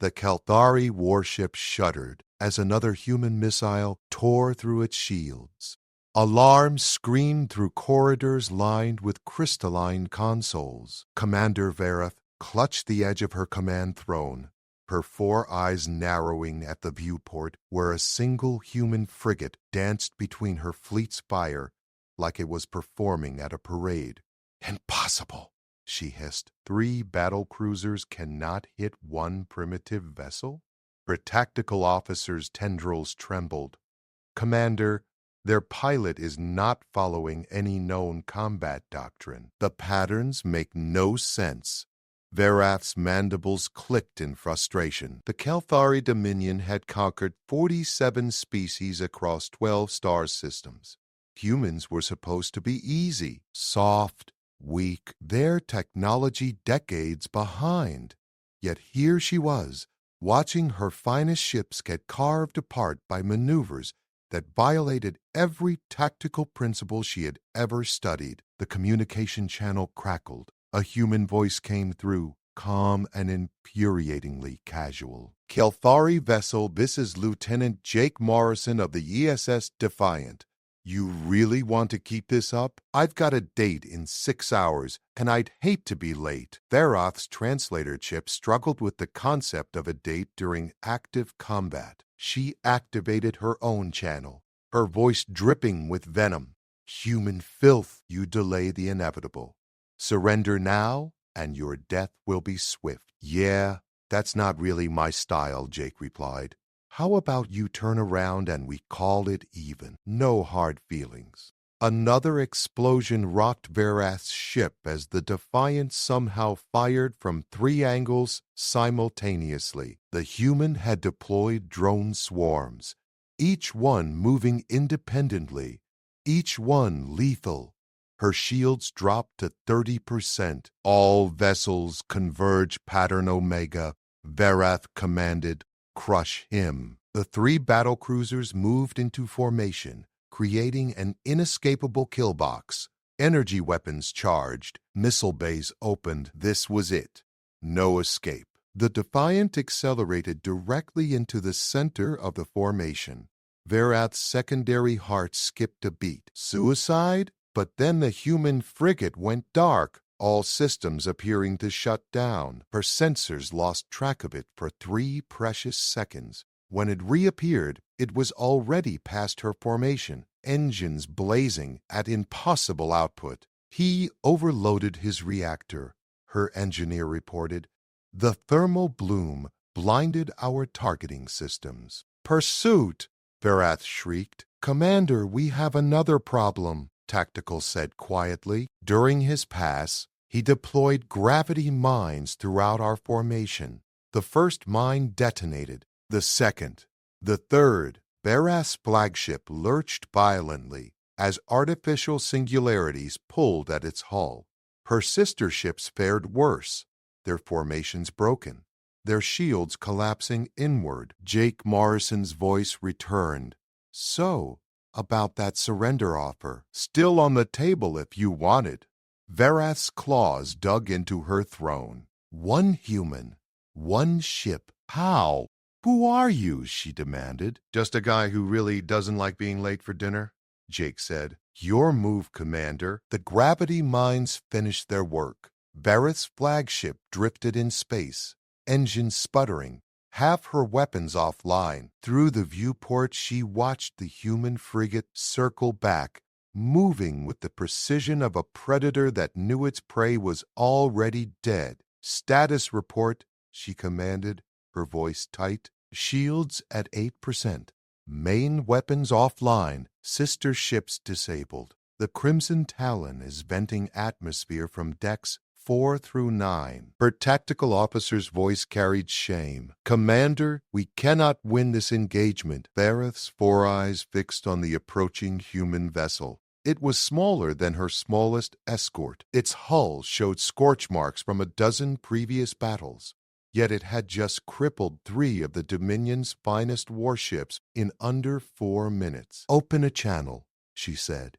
The Kelthari warship shuddered as another human missile tore through its shields. Alarms screamed through corridors lined with crystalline consoles. Commander Vareth clutched the edge of her command throne, her 4 eyes narrowing at the viewport where a single human frigate danced between her fleet's spire like it was performing at a parade. "Impossible," she hissed. 3 battle cruisers cannot hit 1 primitive vessel? Her tactical officer's tendrils trembled. "Commander, their pilot is not following any known combat doctrine. The patterns make no sense." Varath's mandibles clicked in frustration. The Kelthari Dominion had conquered 47 species across 12 star systems. Humans were supposed to be easy, soft, weak, their technology decades behind. Yet here she was, watching her finest ships get carved apart by maneuvers that violated every tactical principle she had ever studied. The communication channel crackled. A human voice came through, calm and infuriatingly casual. "Kelthari vessel, this is Lieutenant Jake Morrison of the ESS Defiant. You really want to keep this up? I've got a date in 6 hours, and I'd hate to be late." Varath's translator chip struggled with the concept of a date during active combat. She activated her own channel, her voice dripping with venom. "Human filth, you delay the inevitable. Surrender now, and your death will be swift." "Yeah, that's not really my style," Jake replied. "How about you turn around and we call it even? No hard feelings." Another explosion rocked Varath's ship as the Defiant somehow fired from 3 angles simultaneously. The human had deployed drone swarms, each one moving independently, each one lethal. Her shields dropped to 30%. "All vessels converge pattern Omega," Varath commanded. "Crush him." The 3 battle cruisers moved into formation, creating an inescapable kill box. Energy weapons charged, missile bays opened. This was it. No escape. The Defiant accelerated directly into the center of the formation. Varath's secondary heart skipped a beat. Suicide? But then the human frigate went dark, all systems appearing to shut down. Her sensors lost track of it for 3 precious seconds. When it reappeared, it was already past her formation, engines blazing at impossible output. "He overloaded his reactor," her engineer reported. "The thermal bloom blinded our targeting systems." "Pursuit!" Varath shrieked. "Commander, we have another problem," Tactical said quietly. During his pass, he deployed gravity mines throughout our formation. The first mine detonated, the second, the third. Varath's flagship lurched violently as artificial singularities pulled at its hull. Her sister ships fared worse, their formations broken, their shields collapsing inward. Jake Morrison's voice returned. "So, about that surrender offer. Still on the table if you want it." Varath's claws dug into her throne. "1 human, 1 ship. How? Who are you?" she demanded. "Just a guy who really doesn't like being late for dinner," Jake said. "Your move, Commander." The gravity mines finished their work. Varath's flagship drifted in space, engines sputtering, half her weapons offline. Through the viewport, she watched the human frigate circle back, moving with the precision of a predator that knew its prey was already dead. "Status report," she commanded, her voice tight. "Shields at 8%. Main weapons offline. Sister ships disabled. The Crimson Talon is venting atmosphere from decks 4 through 9. Her tactical officer's voice carried shame. "Commander, we cannot win this engagement." Varath's 4 eyes fixed on the approaching human vessel. It was smaller than her smallest escort. Its hull showed scorch marks from a dozen previous battles. Yet it had just crippled 3 of the Dominion's finest warships in under 4 minutes. "Open a channel," she said.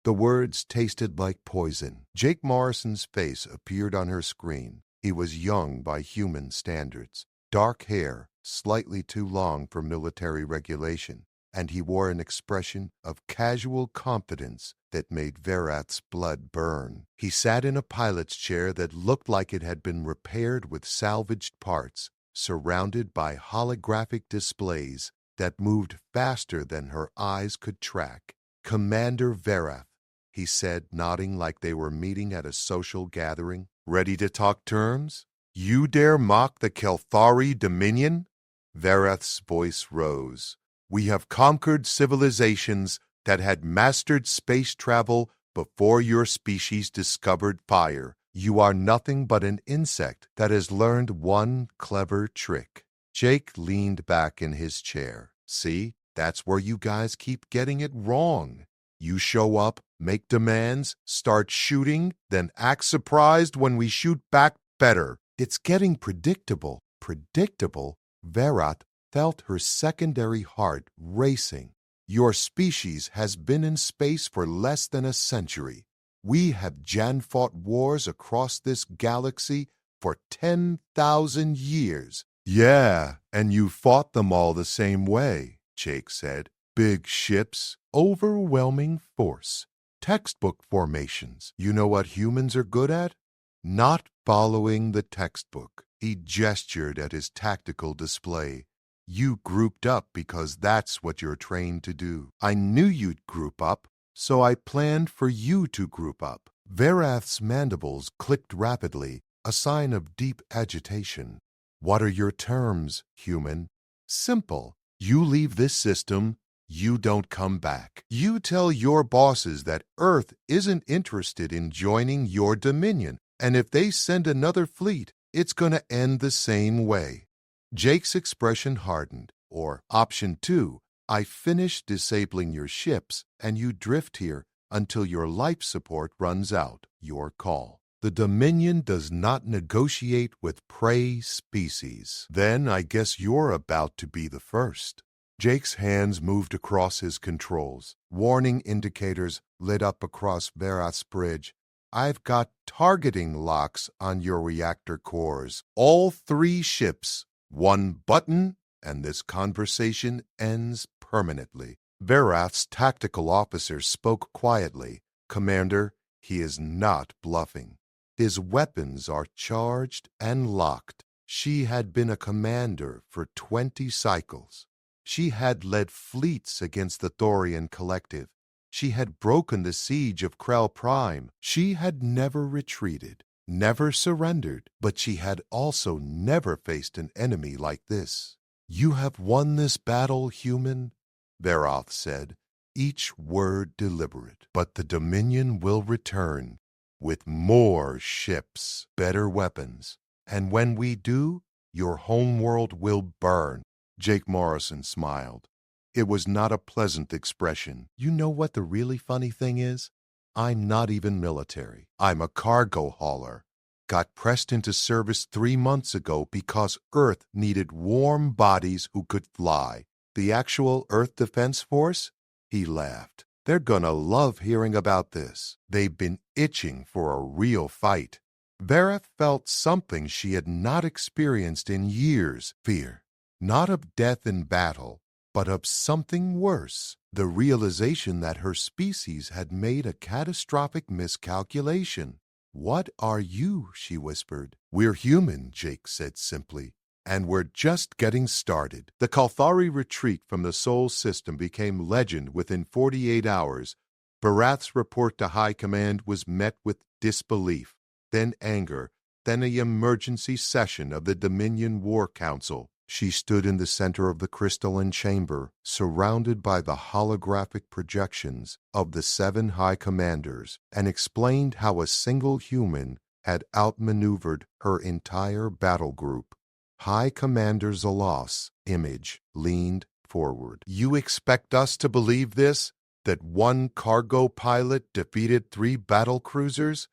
The words tasted like poison. Jake Morrison's face appeared on her screen. He was young by human standards, dark hair, slightly too long for military regulation, and he wore an expression of casual confidence that made Verath's blood burn. He sat in a pilot's chair that looked like it had been repaired with salvaged parts, surrounded by holographic displays that moved faster than her eyes could track. "Commander Verath," he said, nodding like they were meeting at a social gathering. "Ready to talk terms? You dare mock the Kelthari Dominion?" Verath's voice rose. "We have conquered civilizations that had mastered space travel before your species discovered fire. You are nothing but an insect that has learned one clever trick." Jake leaned back in his chair. "See, that's where you guys keep getting it wrong. You show up, make demands, start shooting, then act surprised when we shoot back better. It's getting predictable." Predictable? Verath felt her secondary heart racing. "Your species has been in space for less than a century. We have fought wars across this galaxy for 10,000 years. "Yeah, and you fought them all the same way," Jake said. "Big ships, overwhelming force, textbook formations. You know what humans are good at? Not following the textbook." He gestured at his tactical display. "You grouped up because that's what you're trained to do. I knew you'd group up, so I planned for you to group up." Verath's mandibles clicked rapidly, a sign of deep agitation. "What are your terms, human?" "Simple. You leave this system, you don't come back. You tell your bosses that Earth isn't interested in joining your dominion, and if they send another fleet, it's going to end the same way." Jake's expression hardened. "Or option 2, I finish disabling your ships and you drift here until your life support runs out. Your call. The Dominion does not negotiate with prey species." "Then I guess you're about to be the first." Jake's hands moved across his controls. Warning indicators lit up across Verath's bridge. "I've got targeting locks on your reactor cores. All 3 ships. One button, and this conversation ends permanently." Verath's tactical officer spoke quietly. "Commander, he is not bluffing. His weapons are charged and locked." She had been a commander for 20 cycles. She had led fleets against the Thorian Collective. She had broken the siege of Krell Prime. She had never retreated, never surrendered, but she had also never faced an enemy like this. "You have won this battle, human," Verath said, each word deliberate. "But the Dominion will return with more ships, better weapons, and when we do, your homeworld will burn." Jake Morrison smiled. It was not a pleasant expression. "You know what the really funny thing is? I'm not even military. I'm a cargo hauler. Got pressed into service 3 months ago because Earth needed warm bodies who could fly. The actual Earth Defense Force?" He laughed. "They're gonna love hearing about this. They've been itching for a real fight." Verath felt something she had not experienced in years. Fear. Not of death in battle, but of something worse. The realization that her species had made a catastrophic miscalculation. "What are you?" she whispered. "We're human," Jake said simply. "And we're just getting started." The Kalthari retreat from the Sol system became legend within 48 hours. Verath's report to High Command was met with disbelief, then anger, then an emergency session of the Dominion War Council. She stood in the center of the crystalline chamber, surrounded by the holographic projections of the 7 High Commanders, and explained how a single human had outmaneuvered her entire battle group. High Commander Zalos, Image, leaned forward. "You expect us to believe this? That one cargo pilot defeated 3 battle cruisers?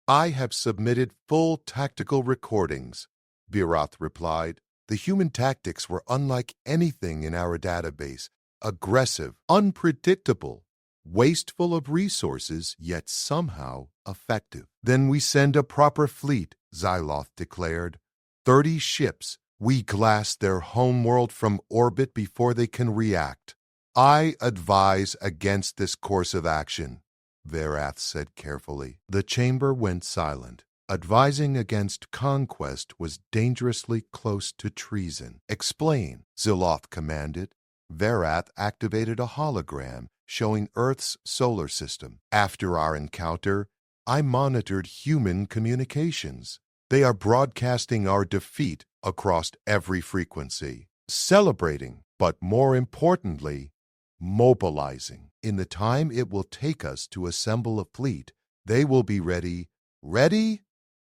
I have submitted full tactical recordings," Verath replied. "The human tactics were unlike anything in our database. Aggressive, unpredictable, wasteful of resources, yet somehow effective." "Then we send a proper fleet," Xyloth declared. 30 ships, We glass their homeworld from orbit before they can react. I advise against this course of action, Verath said carefully. The chamber went silent. Advising against conquest was dangerously close to treason. Explain, Ziloth commanded. Verath activated a hologram showing Earth's solar system. After our encounter, I monitored human communications. They are broadcasting our defeat across every frequency, celebrating, but more importantly, mobilizing. In the time it will take us to assemble a fleet, they will be ready. Ready?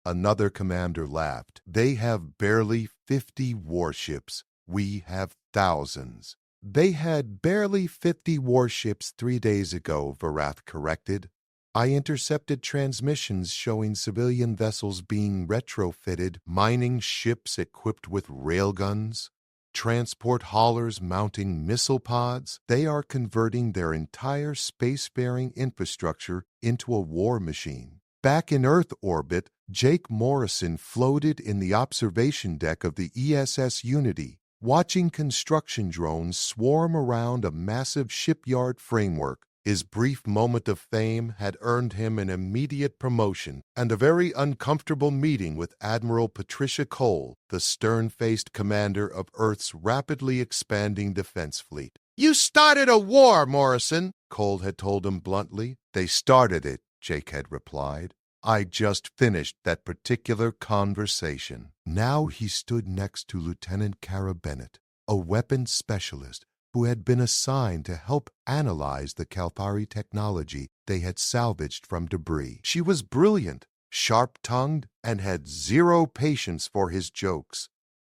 Another commander laughed. They have barely 50 warships. We have thousands. They had barely 50 warships 3 days ago, Verath corrected. I intercepted transmissions showing civilian vessels being retrofitted, mining ships equipped with railguns, transport haulers mounting missile pods. They are converting their entire spacefaring infrastructure into a war machine. Back in Earth orbit, Jake Morrison floated in the observation deck of the ESS Unity, watching construction drones swarm around a massive shipyard framework. His brief moment of fame had earned him an immediate promotion and a very uncomfortable meeting with Admiral Patricia Cole, the stern-faced commander of Earth's rapidly expanding defense fleet. "You started a war, Morrison," Cole had told him bluntly. "They started it," Jake had replied. "I just finished that particular conversation." Now he stood next to Lieutenant Kara Bennett, a weapons specialist who had been assigned to help analyze the Kalthari technology they had salvaged from debris. She was brilliant, sharp-tongued, and had zero patience for his jokes.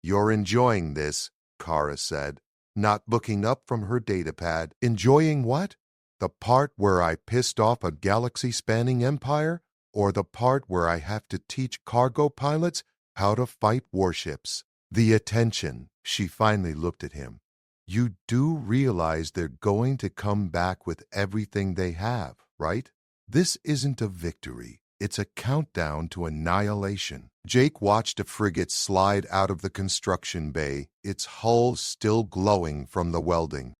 "You're enjoying this," Kara said, not looking up from her datapad. "Enjoying what? The part where I pissed off a galaxy-spanning empire? Or the part where I have to teach cargo pilots how to fight warships?" The attention. She finally looked at him. "You do realize they're going to come back with everything they have, right? This isn't a victory. It's a countdown to annihilation." Jake watched a frigate slide out of the construction bay, its hull still glowing from the welding.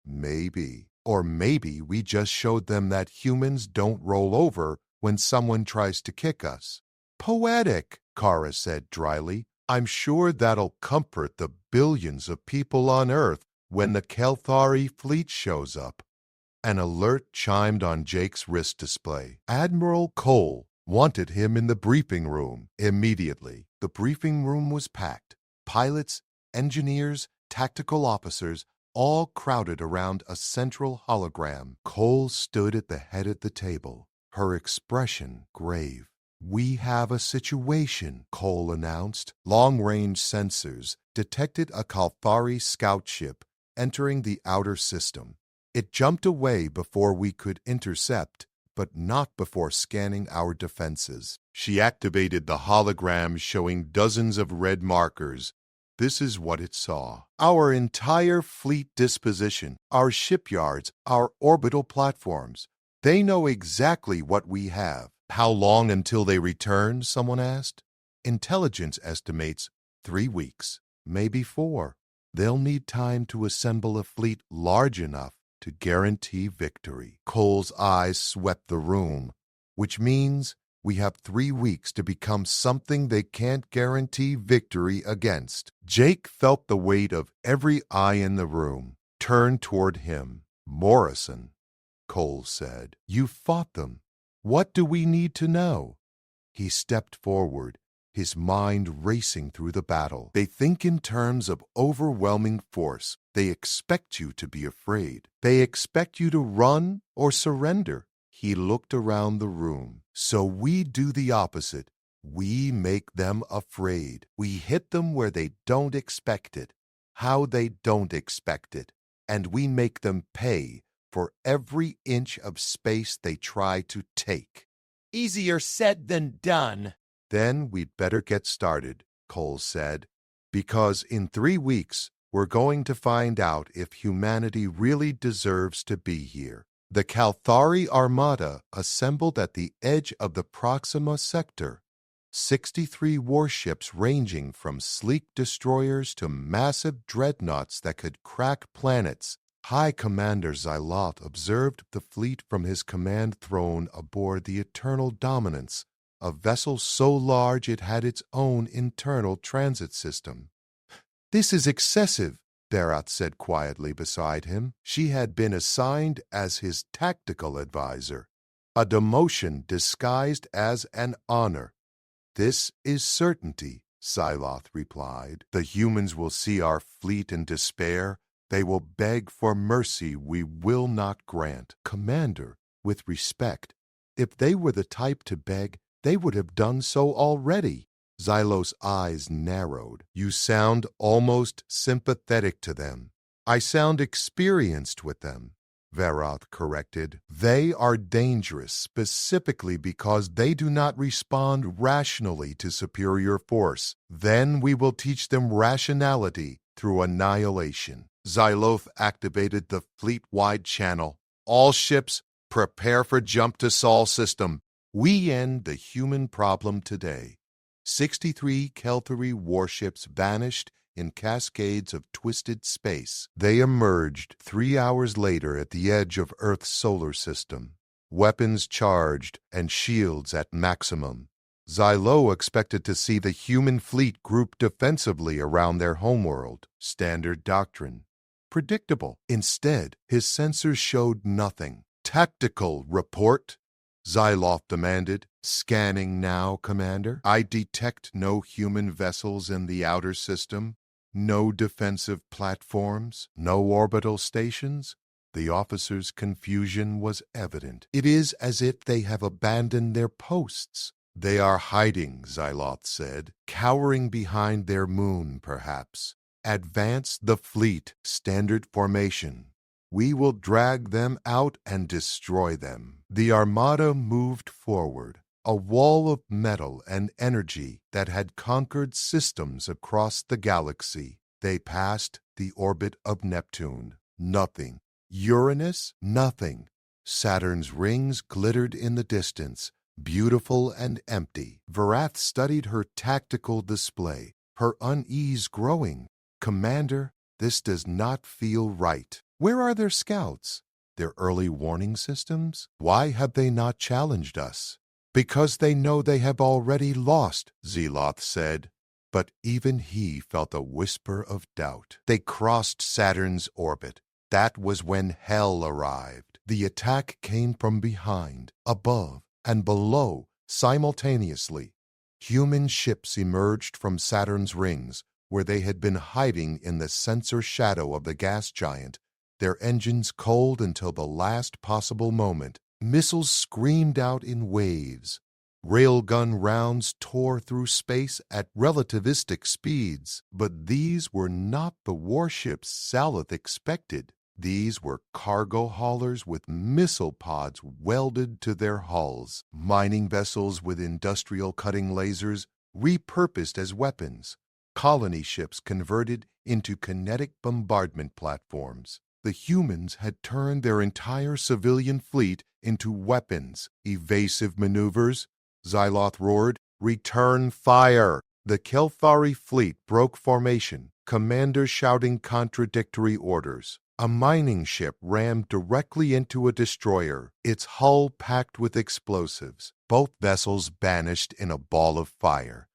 Maybe. Or maybe we just showed them that humans don't roll over when someone tries to kick us. "Poetic," Kara said dryly. "I'm sure that'll comfort the billions of people on Earth when the Kalthari fleet shows up." An alert chimed on Jake's wrist display. Admiral Cole wanted him in the briefing room immediately. The briefing room was packed. Pilots, engineers, tactical officers, all crowded around a central hologram. Cole stood at the head of the table, her expression grave. "We have a situation," Cole announced. Long-range sensors detected a Kalthari scout ship entering the outer system. It jumped away before we could intercept, but not before scanning our defenses. She activated the hologram showing dozens of red markers. This is what it saw. Our entire fleet disposition, our shipyards, our orbital platforms. They know exactly what we have. "How long until they return?" someone asked. "Intelligence estimates 3 weeks, maybe 4. They'll need time to assemble a fleet large enough to guarantee victory." Cole's eyes swept the room, which means we have 3 weeks to become something they can't guarantee victory against. Jake felt the weight of every eye in the room turn toward him. "Morrison," Cole said, "you fought them. What do we need to know?" He stepped forward, his mind racing through the battle. "They think in terms of overwhelming force. They expect you to be afraid. They expect you to run or surrender." He looked around the room. "So we do the opposite. We make them afraid. We hit them where they don't expect it, how they don't expect it, and we make them pay for every inch of space they try to take." "Easier said than done." "Then we'd better get started," Cole said, "because in 3 weeks we're going to find out if humanity really deserves to be here." The Kalthari Armada assembled at the edge of the Proxima sector. 63 warships ranging from sleek destroyers to massive dreadnoughts that could crack planets. High Commander Xyloth observed the fleet from his command throne aboard the Eternal Dominance, a vessel so large it had its own internal transit system. "This is excessive," Berath said quietly beside him. She had been assigned as his tactical advisor, a demotion disguised as an honor. "This is certainty," Xyloth replied. "The humans will see our fleet in despair. They will beg for mercy we will not grant." "Commander, with respect, if they were the type to beg, they would have done so already." Xylos' eyes narrowed. "You sound almost sympathetic to them." "I sound experienced with them," Verath corrected. "They are dangerous specifically because they do not respond rationally to superior force. Then we will teach them rationality through annihilation." Xyloth activated the fleet-wide channel. "All ships, prepare for jump to Sol system. We end the human problem today." 63 Kelthari warships vanished in cascades of twisted space. They emerged 3 hours later at the edge of Earth's solar system, weapons charged and shields at maximum. Xylo expected to see the human fleet grouped defensively around their homeworld. Standard doctrine. Predictable. Instead, his sensors showed nothing. "Tactical report," Xyloth demanded. "Scanning now, Commander. I detect no human vessels in the outer system, no defensive platforms, no orbital stations." The officer's confusion was evident. "It is as if they have abandoned their posts." "They are hiding," Xyloth said, "cowering behind their moon, perhaps. Advance the fleet, standard formation. We will drag them out and destroy them." The armada moved forward, a wall of metal and energy that had conquered systems across the galaxy. They passed the orbit of Neptune. Nothing. Uranus? Nothing. Saturn's rings glittered in the distance, beautiful and empty. Verath studied her tactical display, her unease growing. "Commander, this does not feel right. Where are their scouts? Their early warning systems? Why have they not challenged us?" "Because they know they have already lost," Xyloth said. But even he felt a whisper of doubt. They crossed Saturn's orbit. That was when hell arrived. The attack came from behind, above, and below simultaneously. Human ships emerged from Saturn's rings, where they had been hiding in the sensor shadow of the gas giant, their engines cold until the last possible moment. Missiles screamed out in waves. Railgun rounds tore through space at relativistic speeds. But these were not the warships Salith expected. These were cargo haulers with missile pods welded to their hulls, mining vessels with industrial cutting lasers repurposed as weapons, colony ships converted into kinetic bombardment platforms. The humans had turned their entire civilian fleet into weapons. "Evasive maneuvers," Xyloth roared. "Return fire!" The Kelthari fleet broke formation, commanders shouting contradictory orders. A mining ship rammed directly into a destroyer, its hull packed with explosives. Both vessels vanished in a ball of fire.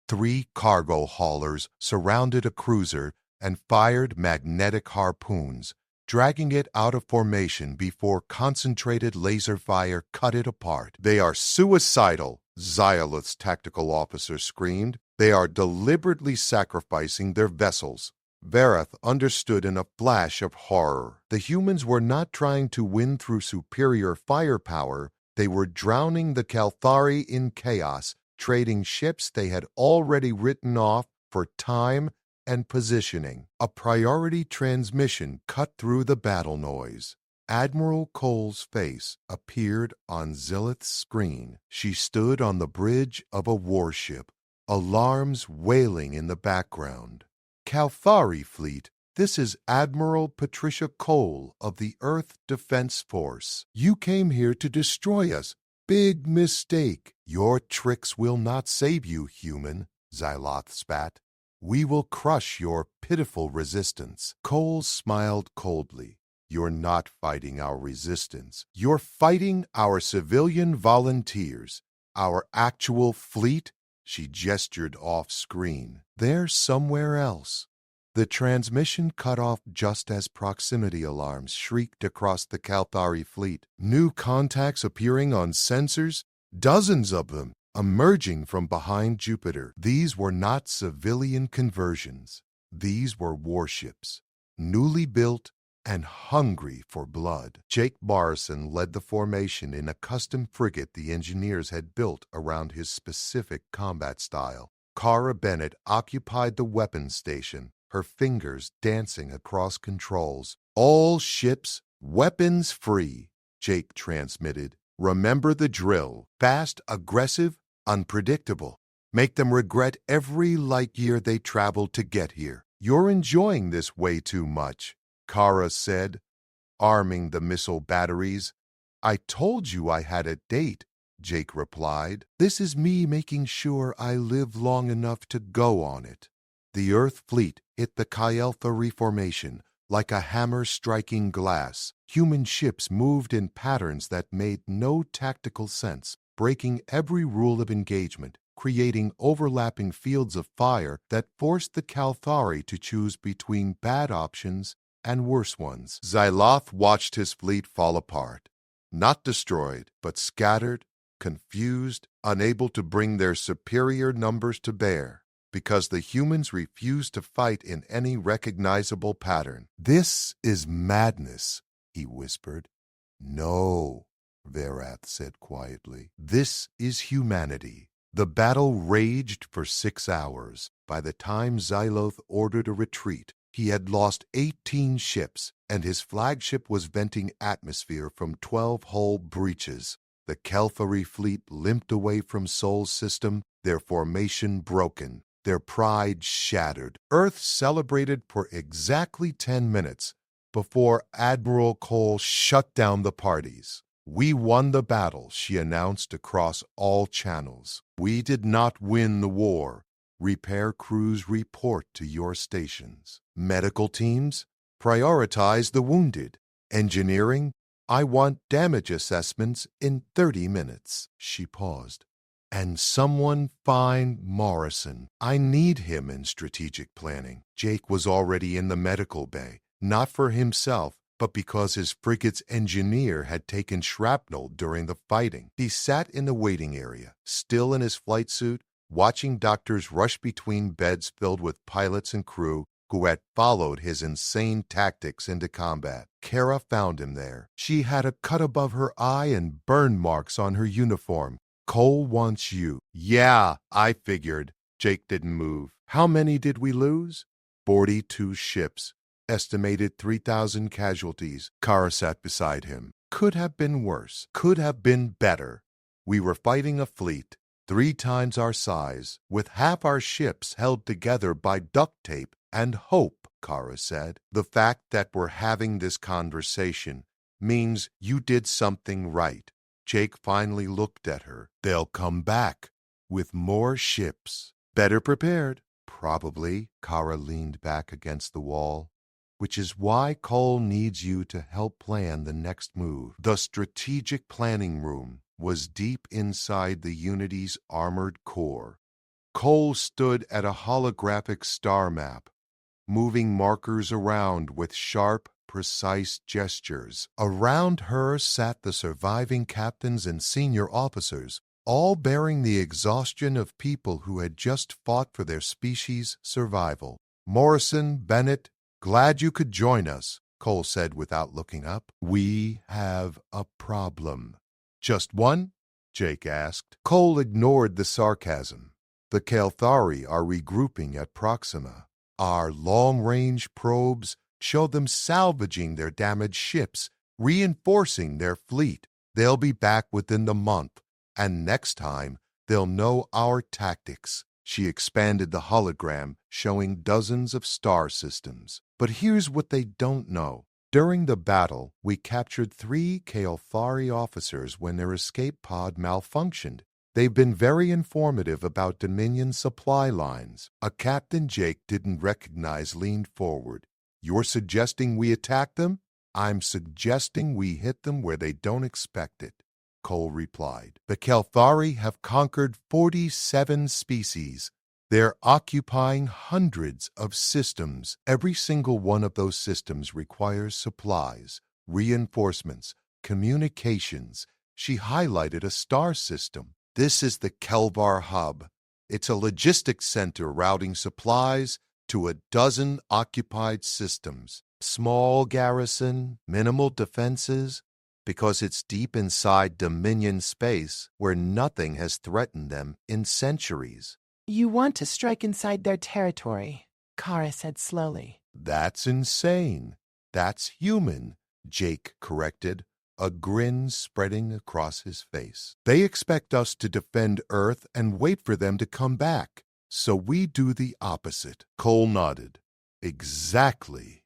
3 cargo haulers surrounded a cruiser and fired magnetic harpoons, dragging it out of formation before concentrated laser fire cut it apart. "They are suicidal," Xyloth's tactical officer screamed. "They are deliberately sacrificing their vessels." Verath understood in a flash of horror. The humans were not trying to win through superior firepower. They were drowning the Kelthari in chaos, trading ships they had already written off for time and positioning. A priority transmission cut through the battle noise. Admiral Cole's face appeared on Zilith's screen. She stood on the bridge of a warship, alarms wailing in the background. "Kelthari fleet, this is Admiral Patricia Cole of the Earth Defense Force. You came here to destroy us. Big mistake. Your tricks will not save you, human, Xyloth spat. We will crush your pitiful resistance. Cole smiled coldly. You're not fighting our resistance. You're fighting our civilian volunteers. Our actual fleet? She gestured off screen. They're somewhere else. The transmission cut off just as proximity alarms shrieked across the Kalthari fleet. New contacts appearing on sensors, dozens of them emerging from behind Jupiter. These were not civilian conversions. These were warships, newly built and hungry for blood. Jake Morrison led the formation in a custom frigate the engineers had built around his specific combat style. Kara Bennett occupied the weapons station, her fingers dancing across controls. All ships, weapons free, Jake transmitted. Remember the drill. Fast, aggressive, unpredictable. Make them regret every light year they traveled to get here. You're enjoying this way too much, Kara said, arming the missile batteries. I told you I had a date, Jake replied. This is me making sure I live long enough to go on it. The Earth fleet hit the Kyelthari formation like a hammer striking glass. Human ships moved in patterns that made no tactical sense, breaking every rule of engagement, creating overlapping fields of fire that forced the Kalthari to choose between bad options and worse ones. Xyloth watched his fleet fall apart, not destroyed, but scattered, confused, unable to bring their superior numbers to bear, because the humans refused to fight in any recognizable pattern. This is madness, he whispered. No, Verath said quietly. This is humanity. The battle raged for 6 hours. By the time Xyloth ordered a retreat, he had lost 18 ships, and his flagship was venting atmosphere from 12 hull breaches. The Kalthari fleet limped away from Sol's system, their formation broken, their pride shattered. Earth celebrated for exactly 10 minutes before Admiral Cole shut down the parties. We won the battle, she announced across all channels. We did not win the war. Repair crews report to your stations. Medical teams, prioritize the wounded. Engineering, I want damage assessments in 30 minutes. She paused. And someone find Morrison. I need him in strategic planning. Jake was already in the medical bay, not for himself, but because his frigate's engineer had taken shrapnel during the fighting. He sat in the waiting area, still in his flight suit, watching doctors rush between beds filled with pilots and crew who had followed his insane tactics into combat. Kara found him there. She had a cut above her eye and burn marks on her uniform. Cole wants you. Yeah, I figured. Jake didn't move. How many did we lose? 42 ships. Estimated 3,000 casualties. Kara sat beside him. Could have been worse. Could have been better. We were fighting a fleet 3 times our size, with half our ships held together by duct tape and hope, Kara said. The fact that we're having this conversation means you did something right. Jake finally looked at her. They'll come back with more ships. Better prepared. Probably. Kara leaned back against the wall. Which is why Cole needs you to help plan the next move. The strategic planning room was deep inside the Unity's armored core. Cole stood at a holographic star map, moving markers around with sharp, precise gestures. Around her sat the surviving captains and senior officers, all bearing the exhaustion of people who had just fought for their species' survival. Morrison, Bennett, glad you could join us, Cole said without looking up. We have a problem. Just one? Jake asked. Cole ignored the sarcasm. The Kalthari are regrouping at Proxima. Our long-range probes show them salvaging their damaged ships, reinforcing their fleet. They'll be back within the month, and next time they'll know our tactics. She expanded the hologram, showing dozens of star systems. But here's what they don't know. During the battle, we captured 3 Kael'thari officers when their escape pod malfunctioned. They've been very informative about Dominion supply lines. A Captain Jake didn't recognize leaned forward. You're suggesting we attack them? I'm suggesting we hit them where they don't expect it, Cole replied. The Kael'thari have conquered 47 species. They're occupying hundreds of systems. Every single one of those systems requires supplies, reinforcements, communications. She highlighted a star system. This is the Kelvar Hub. It's a logistics center routing supplies to a dozen occupied systems. Small garrison, minimal defenses, because it's deep inside Dominion space where nothing has threatened them in centuries. You want to strike inside their territory, Kara said slowly. That's insane. That's human, Jake corrected, a grin spreading across his face. They expect us to defend Earth and wait for them to come back. So we do the opposite. Cole nodded. Exactly.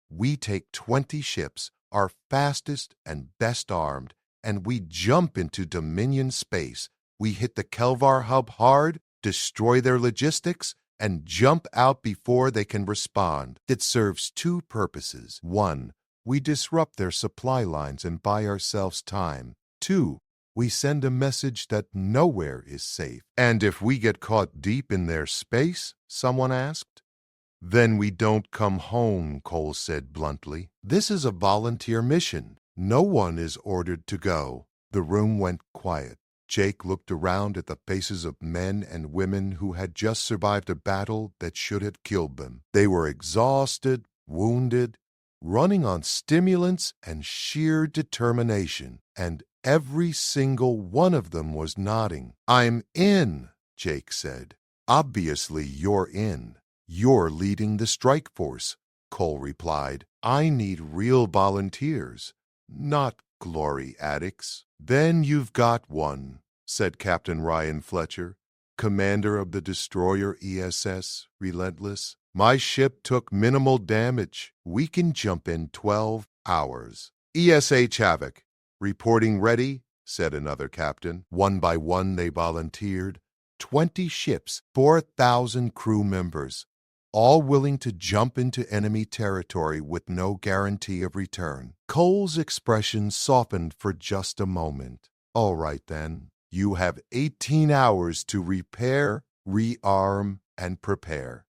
We take 20 ships, our fastest and best armed, and we jump into Dominion space. We hit the Kelvar Hub hard, destroy their logistics, and jump out before they can respond. It serves 2 purposes. 1, we disrupt their supply lines and buy ourselves time. 2, we send a message that nowhere is safe. And if we get caught deep in their space, someone asked. Then we don't come home, Cole said bluntly. This is a volunteer mission. No one is ordered to go. The room went quiet. Jake looked around at the faces of men and women who had just survived a battle that should have killed them. They were exhausted, wounded, running on stimulants and sheer determination, and every single one of them was nodding. I'm in, Jake said. Obviously you're in. You're leading the strike force, Cole replied. I need real volunteers, not glory addicts. Then you've got one, said Captain Ryan Fletcher, commander of the destroyer ESS Relentless. My ship took minimal damage. We can jump in 12 hours. ESH Havoc, reporting ready, said another captain. One by one they volunteered. 20 ships, 4,000 crew members, all willing to jump into enemy territory with no guarantee of return. Cole's expression softened for just a moment. All right then, you have 18 hours to repair, rearm, and prepare.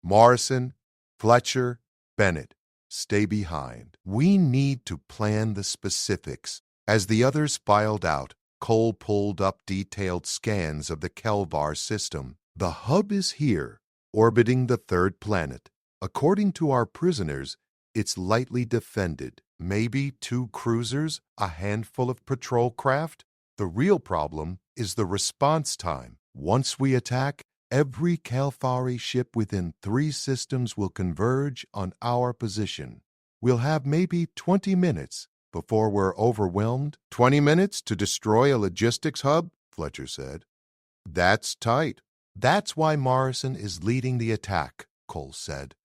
Morrison, Fletcher, Bennett, stay behind. We need to plan the specifics. As the others filed out, Cole pulled up detailed scans of the Kelvar system. The hub is here, orbiting the 3rd planet. According to our prisoners, it's lightly defended. Maybe 2 cruisers, a handful of patrol craft. The real problem is the response time. Once we attack, every Kael'thari ship within 3 systems will converge on our position. We'll have maybe 20 minutes before we're overwhelmed. 20 minutes to destroy a logistics hub, Fletcher said. That's tight. That's why Morrison is leading the attack, Cole said.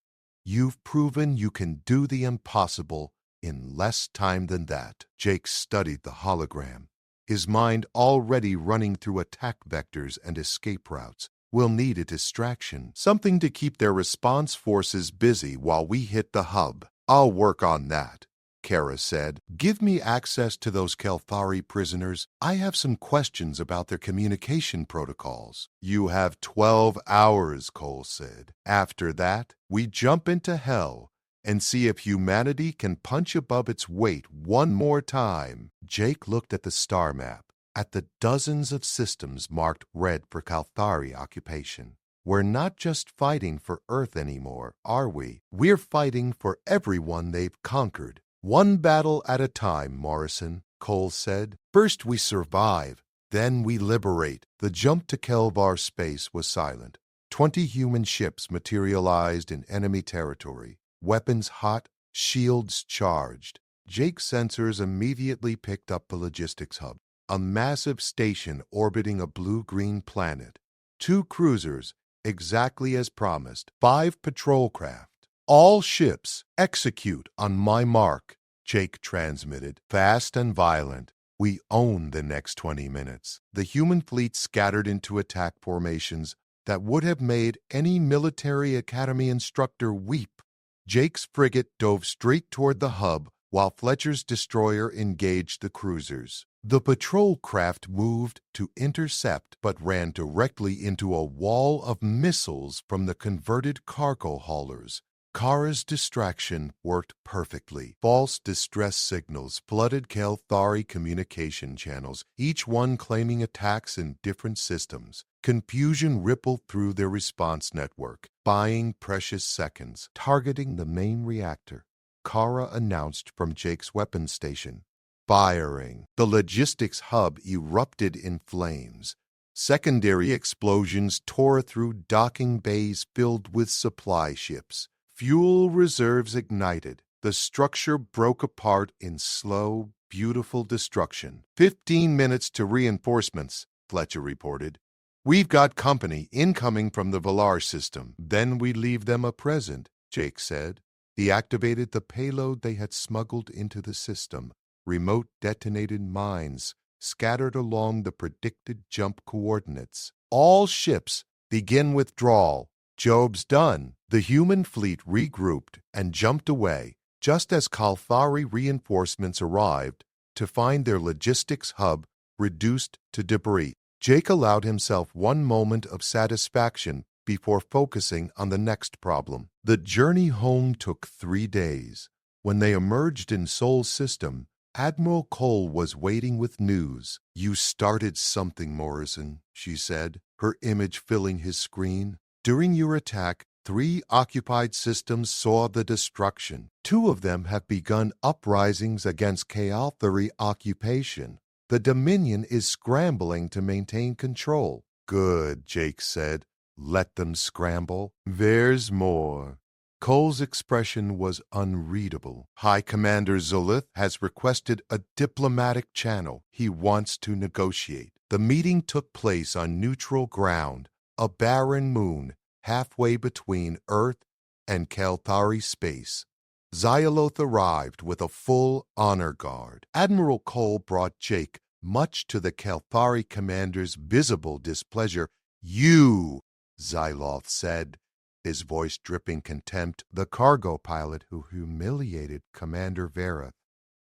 You've proven you can do the impossible in less time than that. Jake studied the hologram, his mind already running through attack vectors and escape routes. We'll need a distraction, something to keep their response forces busy while we hit the hub. I'll work on that, Kara said. Give me access to those Kael'thari prisoners. I have some questions about their communication protocols. You have 12 hours, Cole said. After that, we jump into hell and see if humanity can punch above its weight one more time. Jake looked at the star map, at the dozens of systems marked red for Kael'thari occupation. We're not just fighting for Earth anymore, are we? We're fighting for everyone they've conquered. One battle at a time, Morrison, Cole said. First we survive, then we liberate. The jump to Kelvar space was silent. 20 human ships materialized in enemy territory, weapons hot, shields charged. Jake's sensors immediately picked up the logistics hub, a massive station orbiting a blue-green planet. 2 cruisers, exactly as promised, 5 patrol craft. All ships, execute on my mark, Jake transmitted, fast and violent. We own the next 20 minutes. The human fleet scattered into attack formations that would have made any military academy instructor weep. Jake's frigate dove straight toward the hub, while Fletcher's destroyer engaged the cruisers. The patrol craft moved to intercept, but ran directly into a wall of missiles from the converted cargo haulers. Kara's distraction worked perfectly. False distress signals flooded Kelthari communication channels, each one claiming attacks in different systems. Confusion rippled through their response network, buying precious seconds. Targeting the main reactor, Kara announced from Jake's weapons station. Firing. The logistics hub erupted in flames. Secondary explosions tore through docking bays filled with supply ships. Fuel reserves ignited. The structure broke apart in slow, beautiful destruction. 15 minutes to reinforcements, Fletcher reported. We've got company incoming from the Valar system. Then we leave them a present, Jake said. He activated the payload they had smuggled into the system. Remote detonated mines scattered along the predicted jump coordinates. All ships begin withdrawal. Job's done. The human fleet regrouped and jumped away just as Kalthari reinforcements arrived to find their logistics hub reduced to debris. Jake allowed himself one moment of satisfaction before focusing on the next problem. The journey home took 3 days. When they emerged in Sol's system, Admiral Cole was waiting with news. "You started something, Morrison," she said, her image filling his screen. "During your attack, 3 occupied systems saw the destruction. 2 of them have begun uprisings against Kealthari occupation. The Dominion is scrambling to maintain control." "Good," Jake said. "Let them scramble. There's more." Cole's expression was unreadable. "High Commander Zulith has requested a diplomatic channel. He wants to negotiate." The meeting took place on neutral ground, a barren moon, halfway between Earth and Kelthari space. Xyloth arrived with a full honor guard. Admiral Cole brought Jake, much to the Kelthari commander's visible displeasure. "You," Xyloth said, his voice dripping contempt, the cargo pilot who humiliated Commander Vareth.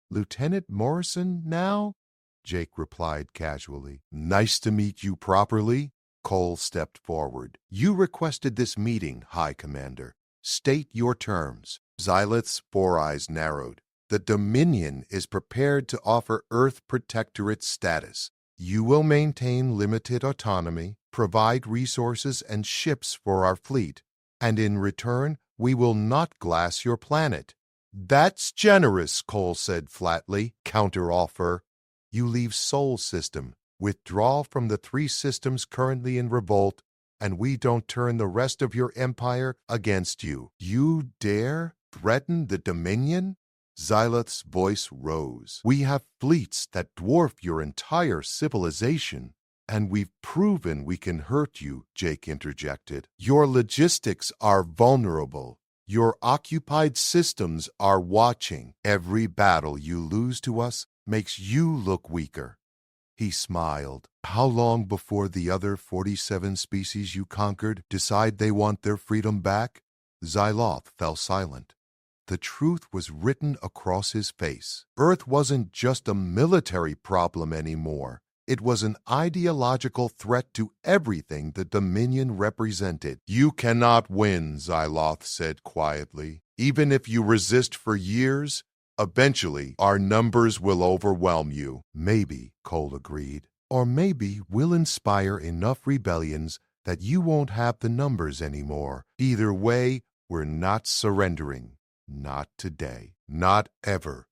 "Lieutenant Morrison now?" Jake replied casually. "Nice to meet you properly." Cole stepped forward. "You requested this meeting, High Commander. State your terms." Xyloth's 4 eyes narrowed. "The Dominion is prepared to offer Earth Protectorate status. You will maintain limited autonomy, provide resources and ships for our fleet, and in return, we will not glass your planet." "That's generous," Cole said flatly. "Counteroffer. You leave Sol system, withdraw from the 3 systems currently in revolt, and we don't turn the rest of your empire against you." "You dare threaten the Dominion?" Xyloth's voice rose. "We have fleets that dwarf your entire civilization, and we've proven we can hurt you," Jake interjected. "Your logistics are vulnerable. Your occupied systems are watching. Every battle you lose to us makes you look weaker." He smiled. "How long before the other 47 species you conquered decide they want their freedom back?" Xyloth fell silent. The truth was written across his face. Earth wasn't just a military problem anymore. It was an ideological threat to everything the Dominion represented. "You cannot win," Xyloth said quietly. "Even if you resist for years, eventually our numbers will overwhelm you." "Maybe," Cole agreed. "Or maybe we'll inspire enough rebellions that you won't have the numbers anymore. Either way, we're not surrendering. Not today. Not ever."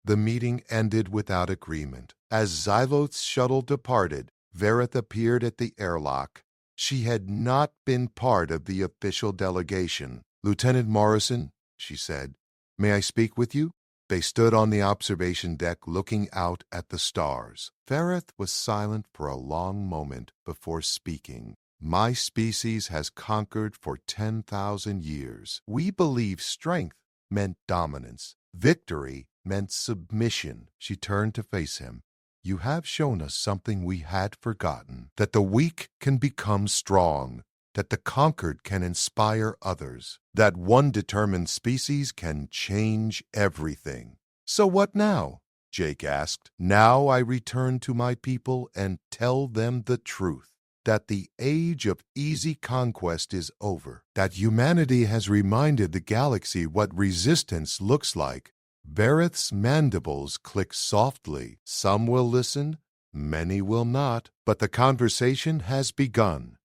The meeting ended without agreement. As Xyloth's shuttle departed, Vareth appeared at the airlock. She had not been part of the official delegation. "Lieutenant Morrison," she said, "may I speak with you?" They stood on the observation deck looking out at the stars. Vareth was silent for a long moment before speaking. My species has conquered for 10,000 years. We believe strength meant dominance. Victory meant submission. She turned to face him. You have shown us something we had forgotten, that the weak can become strong, that the conquered can inspire others, that one determined species can change everything. So what now? Jake asked. Now I return to my people and tell them the truth, that the age of easy conquest is over, that humanity has reminded the galaxy what resistance looks like. Bereth's mandibles click softly. Some will listen, many will not, but the conversation has begun.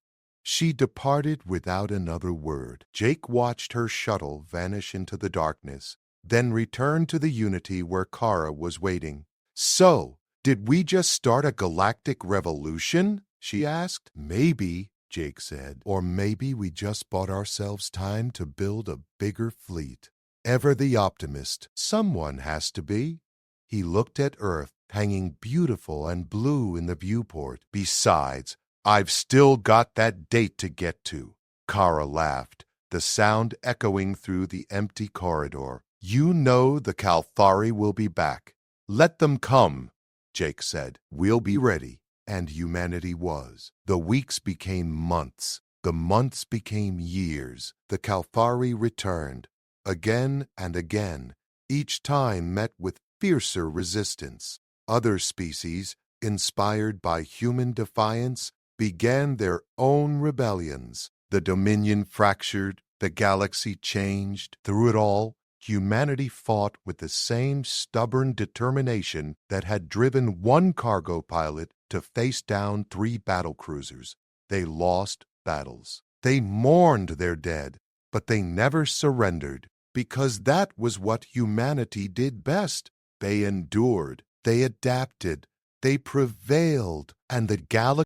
She departed without another word. Jake watched her shuttle vanish into the darkness, then returned to the Unity where Kara was waiting. So, did we just start a galactic revolution? She asked. Maybe, Jake said. Or maybe we just bought ourselves time to build a bigger fleet. Ever the optimist, someone has to be. He looked at Earth, hanging beautiful and blue in the viewport. Besides, I've still got that date to get to. Kara laughed, the sound echoing through the empty corridor. You know the Kalthari will be back. Let them come, Jake said. We'll be ready. And humanity was. The weeks became months. The months became years. The Kalthari returned. Again and again, each time met with fiercer resistance. Other species, inspired by human defiance, began their own rebellions. The Dominion fractured, the galaxy changed. Through it all, humanity fought with the same stubborn determination that had driven one cargo pilot to face down 3 battlecruisers. They lost battles. They mourned their dead, but they never surrendered, because that was what humanity did best. They endured, they adapted, they prevailed, and the galaxy